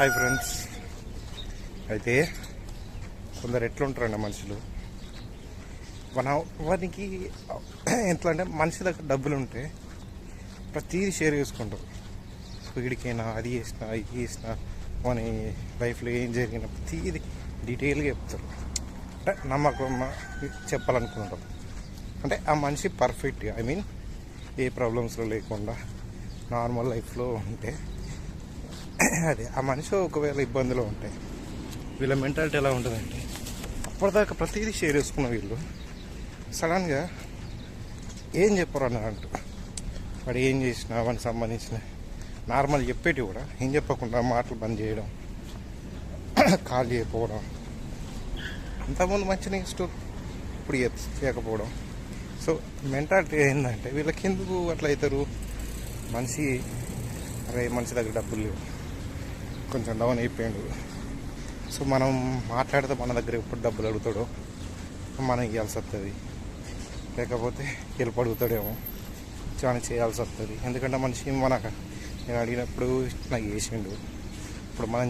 Hi friends. అయితే కొందరు ఎట్లుంటారండి మనుషులు, వానికి ఎట్లా అంటే మనిషి దగ్గర డబ్బులు ఉంటే ప్రతిదీ షేర్ చేసుకుంటారు. వీడికైనా అది చేసినా ఇది చేసినా మన లైఫ్లో ఏం జరిగినా ప్రతిదీ డీటెయిల్గా చెప్తారు. అంటే నమ్మకం చెప్పాలనుకుంటారు. అంటే ఆ మనిషి పర్ఫెక్ట్గా ఏ ప్రాబ్లమ్స్లో లేకుండా నార్మల్ లైఫ్లో ఉంటే అదే ఆ మనిషి ఒకవేళ ఇబ్బందులు ఉంటాయి. వీళ్ళ మెంటాలిటీ ఎలా ఉంటుందంటే అప్పటిదాకా ప్రతిదీ షేర్ చేసుకున్న వీళ్ళు సడన్గా ఏం చెప్పరు అన్నట్టు. వాడు ఏం చేసినా వానికి సంబంధించిన నార్మల్ చెప్పేటి కూడా ఏం చెప్పకుండా మాటలు బంద్ చేయడం, కాల్ చేయకపోవడం, ఇంతకుముందు మంచి నెక్స్ట్ ఇప్పుడు చేయకపోవడం. సో మెంటాలిటీ ఏంటంటే వీళ్ళకి ఎందుకు అట్లా అవుతారు? మనిషి మనిషి దగ్గర డబ్బులు లేవు, కొంచెం డౌన్ అయిపోయాడు. సో మనం మాట్లాడితే మన దగ్గర ఎప్పుడు డబ్బులు అడుగుతాడో మనం ఇవ్వాల్సి వస్తుంది, లేకపోతే గెలుపు అడుగుతాడేమో చాలా చేయాల్సి వస్తుంది. ఎందుకంటే మనిషి నేను అడిగినప్పుడు నాకు చేసిండు, ఇప్పుడు మనం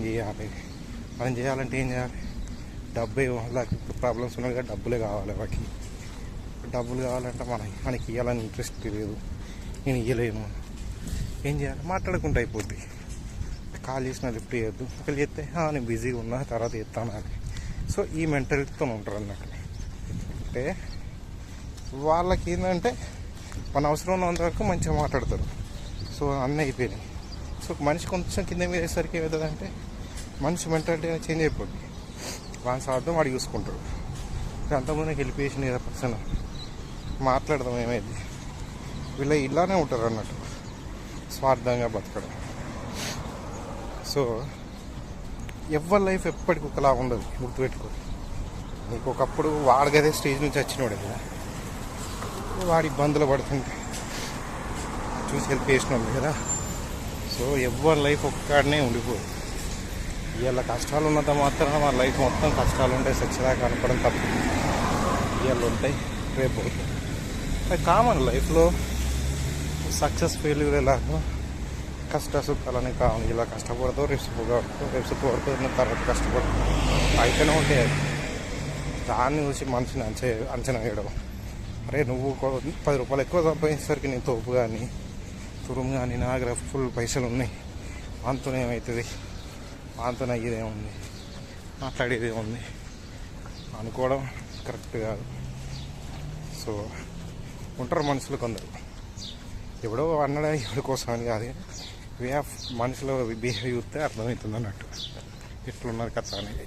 చేయాలంటే ఏం చేయాలి? డబ్బే. వాళ్ళకి ఇప్పుడు ప్రాబ్లమ్స్ ఉన్నాయి కదా, డబ్బులే కావాలి. వాటికి డబ్బులు కావాలంటే మనకి ఇవ్వాలని ఇంట్రెస్ట్ లేదు, నేను ఇవ్వలేను. ఏం చేయాలి? మాట్లాడుకుంటూ అయిపోద్ది. కాల్ చేసిన లిఫ్ట్ చేయొద్దు, ఒకళ్ళు చేస్తే నేను బిజీగా ఉన్నా తర్వాత చేస్తాను అని. సో ఈ మెంటాలిటీతో ఉంటారు అన్నట్టు. అంటే వాళ్ళకి ఏంటంటే మన అవసరం ఉన్నంత వరకు మంచిగా మాట్లాడతారు. సో అన్నీ అయిపోయినాయి. సో మనిషి కొంచెం కింద మీద వేసరికి ఏమవుతుందంటే మనిషి మెంటాలిటీ చేంజ్ అయిపోద్ది. వాని స్వార్థం వాడు చూసుకుంటాడు. అంతకుముందు వెళ్ళిపోయేసిన ఏదో పర్సన్ మాట్లాడదాం ఏమైంది? వీళ్ళ ఇలానే ఉంటారు అన్నట్టు, స్వార్థంగా బతకడం. సో ఎవరి లైఫ్ ఎప్పటికి ఒకలా ఉండదు, గుర్తుపెట్టుకో. నీకు ఒకప్పుడు వాడిగదే స్టేజ్ నుంచి వచ్చినవాడు కదా, వాడి ఇబ్బందులు పడుతుంటే చూసి హెల్ప్ చేసినాడు కదా. సో ఎవరి లైఫ్ ఒక్కడనే ఉండిపోదు. ఇవాళ కష్టాలు ఉన్నంత మాత్రాన మన లైఫ్ మొత్తం కష్టాలు ఉంటాయి, సచ్చిదా కనపడం తప్పు. ఇవాళ ఉంటాయి, రేపు పోతాయి. అది కామన్ లైఫ్లో. సక్సెస్ ఫెయిల్యూర్ ఎలాగో కష్ట సుఖాలని కావాలి. ఇలా కష్టపడతావు, రేపు సుఖపడుతుంది, తర్వాత కష్టపడతావు అయితేనే ఉంటాయి. అది దాన్ని చూసి మనిషిని అంచనా వేయడం. అరే నువ్వు 10 రూపాయలు ఎక్కువ సంపాదించేసరికి నేను తోపు కానీ తురుము కానీ నా దగ్గర ఫుల్ పైసలు ఉన్నాయి, వాంతో ఏమవుతుంది, వాంతో అయ్యేదేముంది, మాట్లాడేది ఏముంది అనుకోవడం కరెక్ట్ కాదు. సో ఉంటారు మనుషులు కొందరు, ఎవడో అన్నడా ఎవరి కోసం అని కాదు, వే ఆఫ్ మనుషుల బిహేవ్ చూస్తే అర్థమవుతుంది అన్నట్టు ఎట్లున్నారు కథ అనేది.